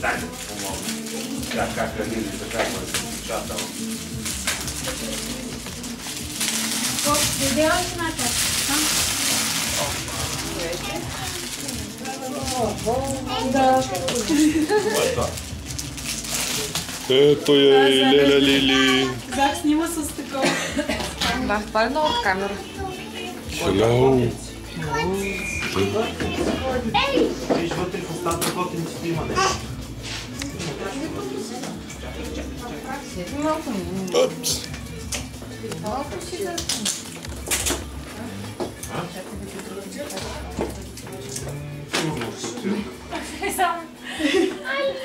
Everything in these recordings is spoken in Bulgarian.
Дай да ти помогна. Как Лили, така е разпечатала. Делайте нататък. Ето я и Леля Лили. Зак снима с такова. Да, това е много камера. Hello. Виж вътре в устата, готениците има нещо. Упс.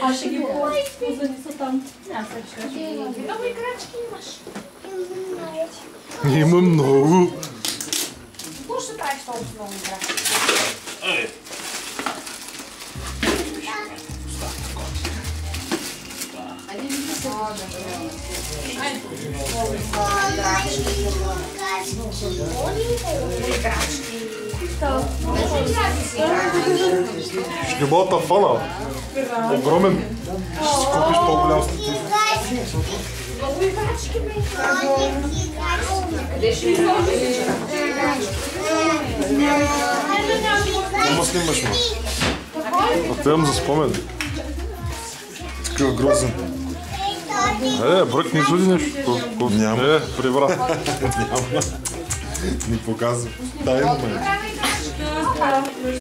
Аз ще ги занеса там. Много играчки имаш. Има много. Какво ще правиш толкова много играчки? Ще бъдат афана. Огромен. Ще си купиш по-голям статив. Много играчки бе. Ама снимаш ме. Отивам за спомен. Такива грозен. Бръкни извади нещо. Няма. Прибра. Няма. Ни показва. Тайно ме.